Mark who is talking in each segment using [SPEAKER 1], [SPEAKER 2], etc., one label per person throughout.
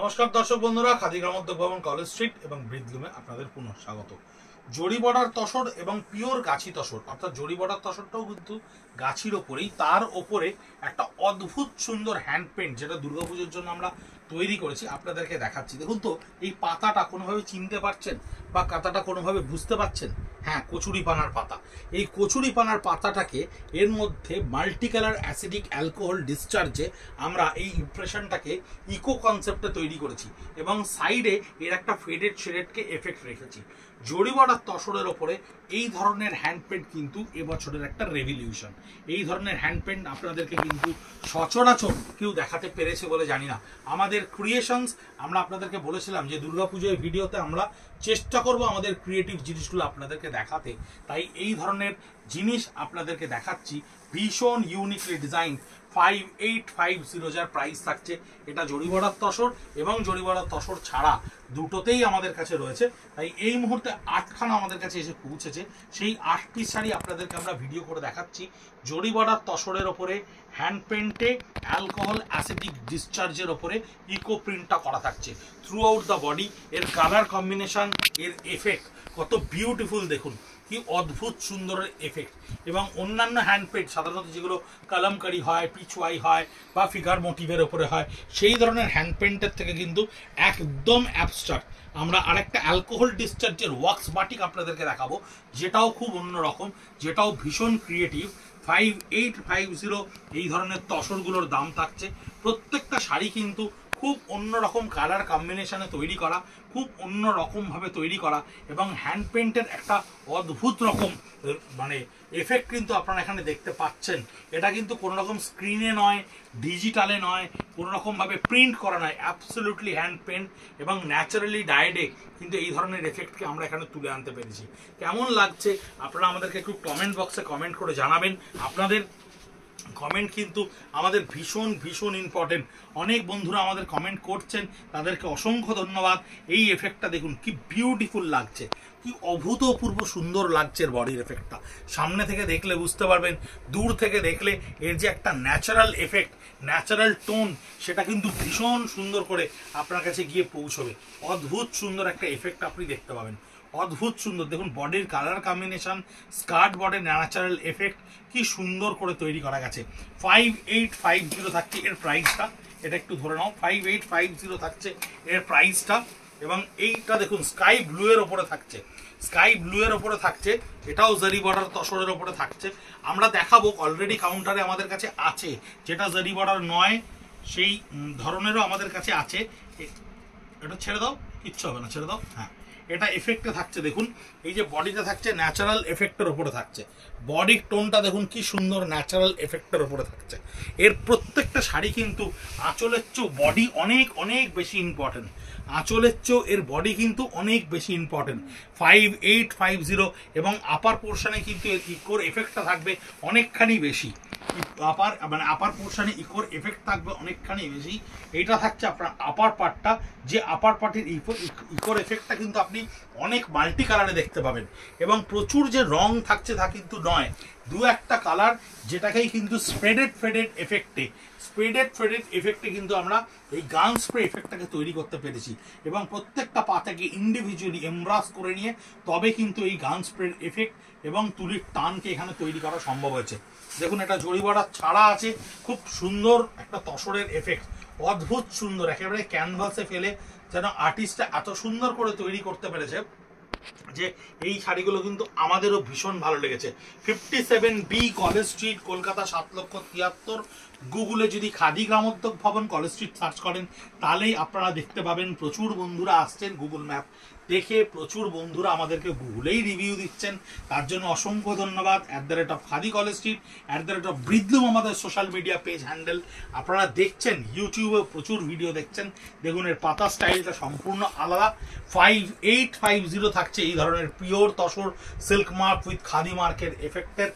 [SPEAKER 1] নমস্কার দর্শক বন্ধুরা, খাদি গ্রামোদ্যোগ ভবন, কলেজ স্ট্রিট এবং ব্রিদলুমে আপনাদের পুনঃ স্বাগত। জরি বর্ডার তসর এবং পিওর গাছি তসর, অর্থাৎ জরি বর্ডার তসরটাও কিন্তু গাছির ওপরেই, তার ওপরে একটা অদ্ভুত সুন্দর হ্যান্ড পেন্ট যেটা দুর্গাপুজোর জন্য আমরা তৈরি করেছি আপনাদেরকে দেখাচ্ছি। দেখুন তো, এই পাতাটা কোনোভাবে চিনতে পারছেন বা পাতাটা কোনোভাবে বুঝতে পারছেন? হ্যাঁ, কচুরিপানার পাতা। এই কচুরিপানার পাতাটাকে এর মধ্যে মাল্টি কালার অ্যাসিডিক অ্যালকোহল ডিসচার্জে আমরা এই ইমপ্রেশনটাকে ইকো কনসেপ্টে তৈরি করেছি এবং সাইডে এর একটা ফেডেড শেডেডকে এফেক্ট রেখেছি। জরি বর্ডার তসরের ওপরে এই ধরনের হ্যান্ড পেন্ট কিন্তু এবছরের একটা রেভলিউশন। এই ধরনের হ্যান্ড পেন্ট আপনাদেরকে কিন্তু সচরাচর কেউ দেখাতে পেরেছে বলে জানি না। আমাদের ক্রিয়েশনস, আমরা আপনাদেরকে বলেছিলাম যে দুর্গাপুজোর ভিডিওতে আমরা চেষ্টা করব আমাদের ক্রিয়েটিভ জিনিসগুলো আপনাদেরকে দেখাতে, তাই এই ধরনের জিনিস আপনাদেরকে দেখাচ্ছি। ভীষণ ইউনিকলি ডিজাইন 5850, যার প্রাইস থাকছে। এটা জরি বর্ডার তসর এবং জরি বর্ডার তসর ছাড়া দুটোতেই আমাদের কাছে রয়েছে। তাই এই মুহূর্তে 8খানা আমাদের কাছে এসে পৌঁছেছে। সেই 8 পিস শাড়ি আপনাদেরকে আমরা ভিডিও করে দেখাচ্ছি। জরি বর্ডার তসরের ওপরে হ্যান্ড পেন্টে অ্যালকোহল অ্যাসিডিক ডিসচার্জের ওপরে ইকো প্রিন্টটা করা থাকছে থ্রু আউট দ্য বডি। এর কালার কম্বিনেশন, এর এফেক্ট কত বিউটিফুল দেখুন, কি অদ্ভুত সুন্দরের এফেক্ট। এবং অন্যান্য হ্যান্ড পেন্ট সাধারণত যেগুলো কলমকারি হয়, পিচওয়াই হয় বা ফিগার মোটিভের ওপরে হয়, সেই ধরনের হ্যান্ড পেন্টের থেকে কিন্তু একদম অ্যাবস্ট্রাক্ট। আমরা আরেকটা অ্যালকোহল ডিসচার্জের ওয়াক্স বাটিক আপনাদেরকে দেখাবো, যেটাও খুব অন্যরকম, যেটাও ভীষণ ক্রিয়েটিভ। 5850 এই ধরনের তসরগুলোর দাম থাকছে। প্রত্যেকটা শাড়ি কিন্তু খুব অন্যরকম কালার কম্বিনেশনে তৈরি করা, খুব অন্য রকমভাবে তৈরি করা এবং হ্যান্ড পেন্টের একটা অদ্ভুত রকম মানে এফেক্ট কিন্তু আপনারা এখানে দেখতে পাচ্ছেন। এটা কিন্তু কোনো রকম স্ক্রিনে নয়, ডিজিটালে নয়, কোনো রকমভাবে প্রিন্ট করা নয়, অ্যাবসলিউটলি হ্যান্ড পেন্ট এবং ন্যাচারালি ডায়েডে কিন্তু এই ধরনের এফেক্টকে আমরা এখানে তুলে আনতে পেরেছি। কেমন লাগছে আপনারা আমাদেরকে একটু কমেন্ট বক্সে কমেন্ট করে জানাবেন। আপনাদের কমেন্ট কিন্তু আমাদের ভীষণ ভীষণ ইম্পর্টেন্ট। অনেক বন্ধুরা আমাদের কমেন্ট করছেন, তাদেরকে অসংখ্য ধন্যবাদ। এই এফেক্টটা দেখুন কি বিউটিফুল লাগছে, কি অভূতপূর্ব সুন্দর লাগছে এর বডির এফেক্টটা। সামনে থেকে দেখলে বুঝতে পারবেন, দূর থেকে দেখলে এর যে একটা ন্যাচারাল এফেক্ট, ন্যাচারাল টোন, সেটা কিন্তু ভীষণ সুন্দর করে আপনার কাছে গিয়ে পৌঁছবে। অদ্ভুত সুন্দর একটা এফেক্ট আপনি দেখতে পাবেন, অদ্ভুত সুন্দর। দেখুন বডির কালার কম্বিনেশন, স্কার্ট বডির ন্যাচারাল এফেক্ট কি সুন্দর করে তৈরি করা গেছে। 5850 থাকছে এর প্রাইসটা, এটা একটু ধরে নাও। 5850 থাকছে এর প্রাইসটা। এবং এইটা দেখুন স্কাই ব্লু এর ওপরে থাকছে, স্কাই ব্লু এর ওপরে থাকছে। এটাও জরি বর্ডার তসরের ওপরে থাকছে। আমরা দেখাবো, অলরেডি কাউন্টারে আমাদের কাছে আছে, যেটা জরি বর্ডার নয় সেই ধরনেরও আমাদের কাছে আছে। এটা ছেড়ে দাও, কিচ্ছু হবে না, ছেড়ে দাও। হ্যাঁ, এটা এফেক্টে থাকছে। দেখুন এই যে বডিটা থাকছে ন্যাচারাল এফেক্টের উপরে থাকছে, বডির টোনটা দেখুন কি সুন্দর ন্যাচারাল এফেক্টের উপরে থাকছে। এর প্রত্যেকটা শাড়ি কিন্তু আঁচলের চেয়েও বডি অনেক অনেক বেশি ইম্পর্টেন্ট, আঁচলের চেয়েও এর বডি কিন্তু অনেক বেশি ইম্পর্টেন্ট। 5850 এবং আপার পোর্শনে কিন্তু এর ইকোর এফেক্টটা থাকবে অনেকখানি বেশি। আপার পোর্শনে ইকোর এফেক্ট থাকবে অনেকখানি বেশি। এইটা থাকছে আপনার আপার পার্টটা, যে আপার পার্টের ইকোর এফেক্টটা কিন্তু আপনি অনেক মাল্টি কালারে দেখতে পাবেন। এবং প্রচুর যে রং থাকছে তা কিন্তু নয়, দু একটা কালার যেটাকেই কিন্তু স্প্রেডেড এফেক্টে কিন্তু আমরা এই গান স্প্রে এফেক্টটাকে তৈরি করতে পেরেছি। এবং প্রত্যেকটা পাতাকে ইন্ডিভিজুয়ালি এমব্রাস করে নিয়ে তবে কিন্তু এই গান স্প্রের এফেক্ট এবং তুলির টানকে এখানে তৈরি করা সম্ভব হয়েছে। দেখুন এটা জরি বর্ডার ছাড়া আছে, খুব সুন্দর একটা তসরের এফেক্ট, অদ্ভুত সুন্দর। একেবারে ক্যানভাসে ফেলে যেন আর্টিস্টটা এত সুন্দর করে তৈরি করতে পেরেছে যে এই শাড়িগুলো কিন্তু আমাদেরও ভীষণ ভালো লেগেছে। 57B college street, Kolkata 7,73,000। গুগলে যদি খাদি গ্রামোদ্যোগ ভবন কলেজ স্ট্রিট সার্চ করেন তাহলেই আপনারা দেখতে পাবেন। প্রচুর বন্ধুরা আসছেন গুগল ম্যাপ দেখে, প্রচুর বন্ধুরা আমাদেরকে গুগলেই রিভিউ দিচ্ছেন, তার জন্য অসংখ্য ধন্যবাদ। @খাদি কলেজ স্ট্রিট, @ব্রিদলুম আমাদের সোশ্যাল মিডিয়া পেজ হ্যান্ডেল। আপনারা দেখছেন ইউটিউবে প্রচুর ভিডিও দেখছেন, দেখুন এর পাতা স্টাইলটা সম্পূর্ণ আলাদা। 5850 থাকছে এই ধরনের pure tussar silk mark with khadi মার্কের এফেক্টের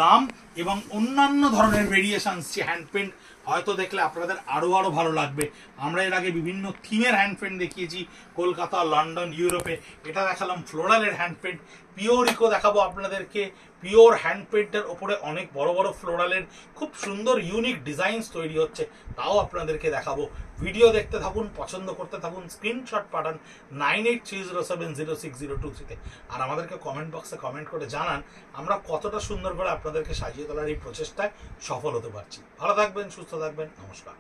[SPEAKER 1] দাম। এবং অন্যান্য ধরনের ভেরিয়েশনস যে হ্যান্ড পেন্ট হয়তো দেখলে আপনাদের আরো ভালো লাগবে। আমরা এর আগে বিভিন্ন থিমের হ্যান্ড পেন্ট দেখিয়েছি, কলকাতা, লন্ডন, ইউরোপে। এটা দেখালাম ফ্লোরালের হ্যান্ড পেন্ট। পিওর ইকো দেখাবো আপনাদেরকে, পিওর হ্যান্ড পেন্টের ওপরে অনেক বড় বড় ফ্লোরালের খুব সুন্দর ইউনিক ডিজাইনস তৈরি হচ্ছে, তাও আপনাদেরকে দেখাবো। ভিডিও দেখতে থাকুন, পছন্দ করতে থাকুন, স্ক্রিনশট পাঠান 9830706023 আর আমাদেরকে কমেন্ট বক্সে কমেন্ট করে জানান আমরা কতটা সুন্দর করে আপনাদেরকে সাজিয়ে তোলার এই প্রচেষ্টায় সফল হতে পারছি। ভালো থাকবেন, সুস্থ থাকবেন, নমস্কার।